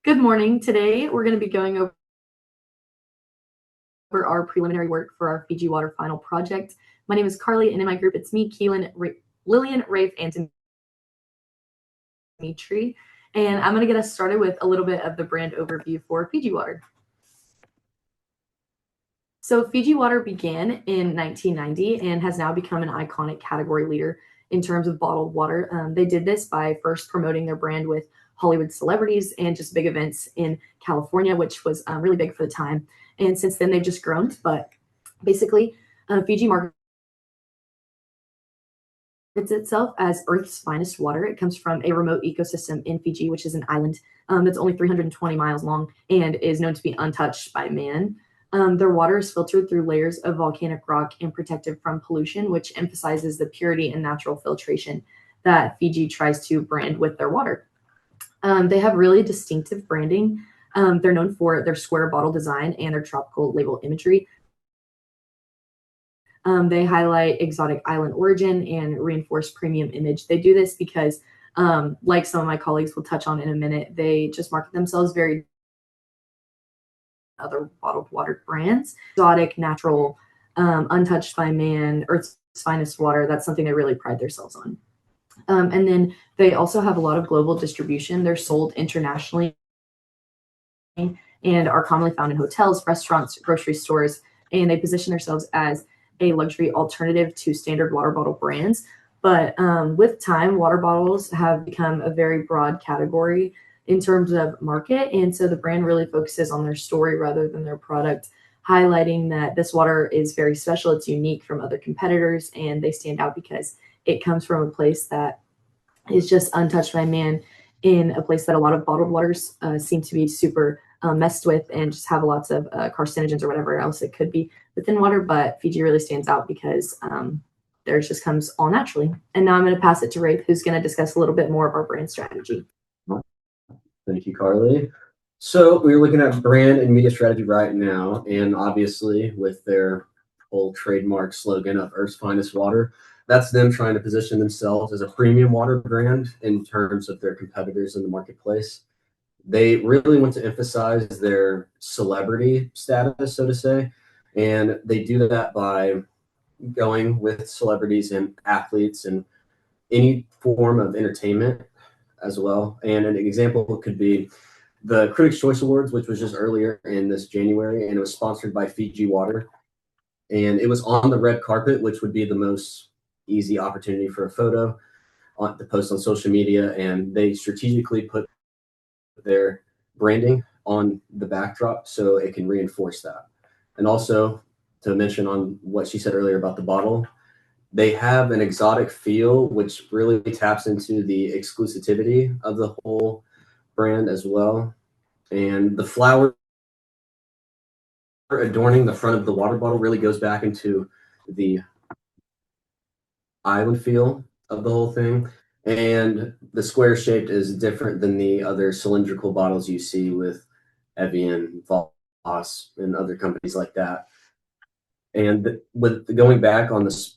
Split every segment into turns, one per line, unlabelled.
Good morning. Today we're going to be going over our preliminary work for our Fiji Water Final project. My name is Carlie, and in my group it's me, Keelin, Lilyan, Raef, and Demetri. And I'm going to get us started with a little bit of the brand overview for Fiji Water. So Fiji Water began in 1990 and has now become an iconic category leader in terms of bottled water. They did this by first promoting their brand with Hollywood celebrities and just big events in California, which was really big for the time. And since then, they've just grown. But basically, Fiji markets itself as Earth's finest water. It comes from a remote ecosystem in Fiji, which is an island that's only 320 miles long and is known to be untouched by man. Their water is filtered through layers of volcanic rock and protected from pollution, which emphasizes the purity and natural filtration that Fiji tries to brand with their water. They have really distinctive branding. They're known for their square bottle design and their tropical label imagery. They highlight exotic island origin and reinforce premium image. They do this because, like some of my colleagues will touch on in a minute, they just market themselves very other bottled water brands. Exotic, natural, untouched by man, Earth's finest water. That's something they really pride themselves on. And then they also have a lot of global distribution. They're sold internationally and are commonly found in hotels, restaurants, grocery stores, and they position themselves as a luxury alternative to standard water bottle brands. But with time, water bottles have become a very broad category in terms of market, and so the brand really focuses on their story rather than their product, highlighting that this water is very special, it's unique from other competitors, and they stand out because it comes from a place that is just untouched by man, in a place that a lot of bottled waters seem to be super messed with and just have lots of carcinogens or whatever else it could be within water. But Fiji really stands out because theirs just comes all naturally. And now I'm going to pass it to Raef, who's going to discuss a little bit more of our brand strategy.
Thank you, Carlie. So we're looking at brand and media strategy right now, and obviously with their whole trademark slogan of Earth's Finest Water, that's them trying to position themselves as a premium water brand in terms of their competitors in the marketplace. They really want to emphasize their celebrity status, so to say, and they do that by going with celebrities and athletes and any form of entertainment as well. And an example could be the Critics' Choice Awards, which was just earlier in this January, and it was sponsored by Fiji Water. And it was on the red carpet, which would be the most easy opportunity for a photo to post on social media. And they strategically put their branding on the backdrop so it can reinforce that. And also, to mention on what she said earlier about the bottle, they have an exotic feel, which really taps into the exclusivity of the whole brand as well. And the flower adorning the front of the water bottle really goes back into the island feel of the whole thing. And the square shaped is different than the other cylindrical bottles you see with Evian, Voss, and other companies like that. And with going back on the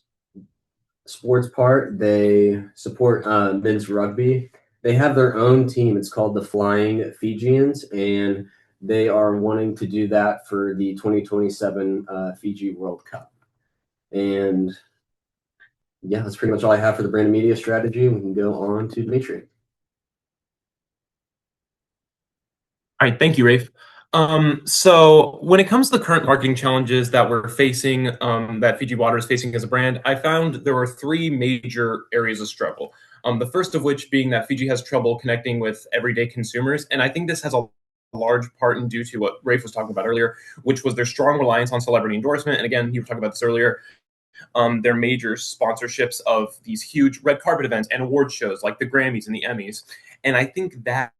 sports part, they support men's rugby. They have their own team. It's called the Flying Fijians, and they are wanting to do that for the 2027 Fiji World Cup. And yeah, that's pretty much all I have for the brand and media strategy. We can go on to Demetri.
All right, thank you, Raef. So when it comes to the current marketing challenges that we're facing, that Fiji Water is facing as a brand, I found there were three major areas of struggle. The first of which being that Fiji has trouble connecting with everyday consumers. And I think this has a large part in due to what Raef was talking about earlier, which was their strong reliance on celebrity endorsement. And again, he was talking about this earlier. Their major sponsorships of these huge red carpet events and award shows like the Grammys and the Emmys. And I think that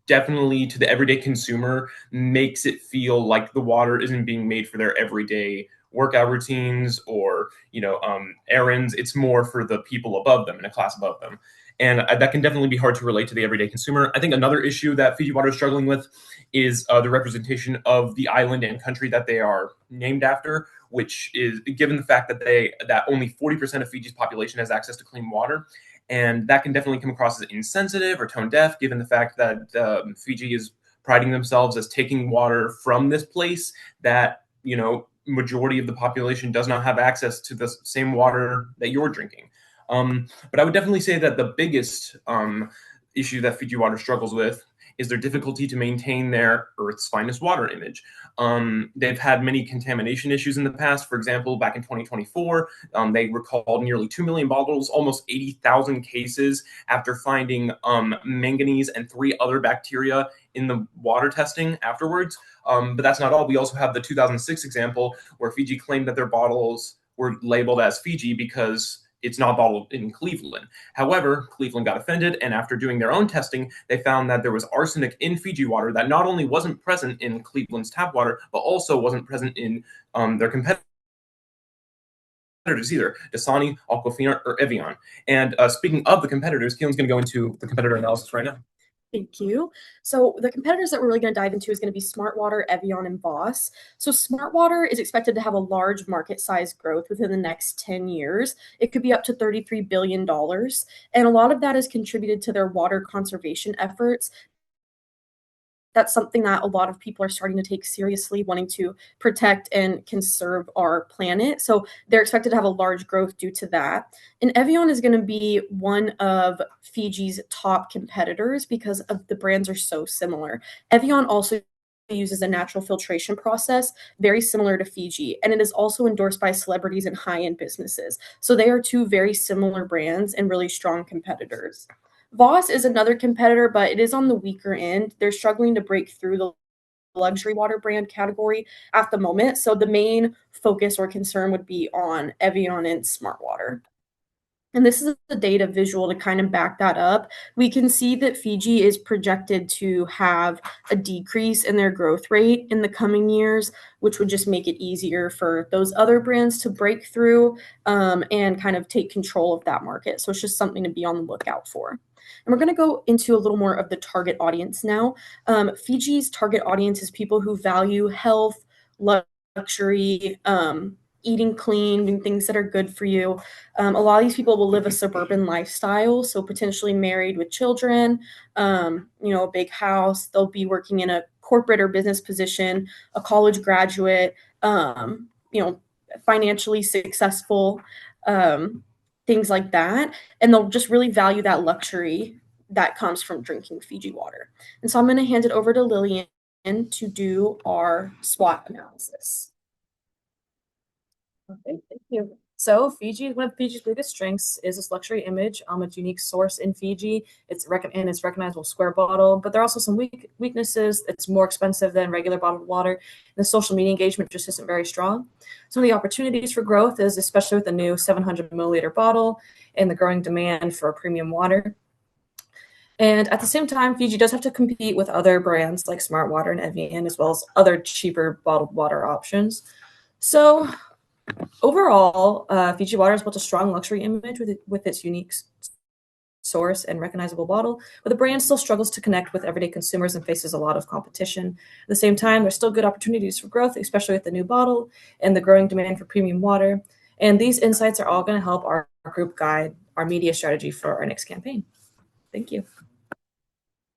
definitely to the everyday consumer makes it feel like the water isn't being made for their everyday workout routines or errands. It's more for the people above them, in a class above them. And that can definitely be hard to relate to the everyday consumer. I think another issue that Fiji Water is struggling with is the representation of the island and country that they are named after, which is given the fact that only 40% of Fiji's population has access to clean water. And that can definitely come across as insensitive or tone deaf, given the fact that Fiji is priding themselves as taking water from this place that, majority of the population does not have access to the same water that you're drinking. But I would definitely say that the biggest issue that Fiji water struggles with is their difficulty to maintain their Earth's finest water image. They've had many contamination issues in the past. For example, back in 2024, they recalled nearly 2 million bottles, almost 80,000 cases after finding manganese and 3 other bacteria in the water testing afterwards. But that's not all. We also have the 2006 example where Fiji claimed that their bottles were labeled as Fiji because it's not bottled in Cleveland. However, Cleveland got offended, and after doing their own testing, they found that there was arsenic in Fiji water that not only wasn't present in Cleveland's tap water, but also wasn't present in their competitors either, Dasani, Aquafina, or Evian. And speaking of the competitors, Keelan's going to go into the competitor analysis right now.
Thank you. So the competitors that we're really going to dive into is going to be Smartwater, Evian, and Voss. So Smartwater is expected to have a large market size growth within the next 10 years. It could be up to $33 billion. And a lot of that is contributed to their water conservation efforts. That's something that a lot of people are starting to take seriously, wanting to protect and conserve our planet. So they're expected to have a large growth due to that. And Evian is going to be one of Fiji's top competitors because of the brands are so similar. Evian also uses a natural filtration process very similar to Fiji, and it is also endorsed by celebrities and high-end businesses. So they are two very similar brands and really strong competitors. Voss is another competitor, but it is on the weaker end. They're struggling to break through the luxury water brand category at the moment. So the main focus or concern would be on Evian and Smartwater. And this is the data visual to kind of back that up. We can see that Fiji is projected to have a decrease in their growth rate in the coming years, which would just make it easier for those other brands to break through and kind of take control of that market. So it's just something to be on the lookout for. And we're going to go into a little more of the target audience now. Fiji's target audience is people who value health, luxury, eating clean, doing things that are good for you. A lot of these people will live a suburban lifestyle, so potentially married with children, a big house. They'll be working in a corporate or business position, a college graduate, financially successful, things like that. And they'll just really value that luxury that comes from drinking Fiji water. And so I'm going to hand it over to Lilyan to do our SWOT analysis.
Okay, thank you. So one of Fiji's biggest strengths is its luxury image. It's a unique source in Fiji. It's recognizable square bottle, but there are also some weaknesses. It's more expensive than regular bottled water. The social media engagement just isn't very strong. Some of the opportunities for growth is especially with the new 700 milliliter bottle and the growing demand for premium water. And at the same time, Fiji does have to compete with other brands like Smartwater and Evian, as well as other cheaper bottled water options. So overall, Fiji water has built a strong luxury image with its unique source and recognizable bottle, but the brand still struggles to connect with everyday consumers and faces a lot of competition. At the same time, there's still good opportunities for growth, especially with the new bottle and the growing demand for premium water. And these insights are all going to help our group guide our media strategy for our next campaign. Thank you.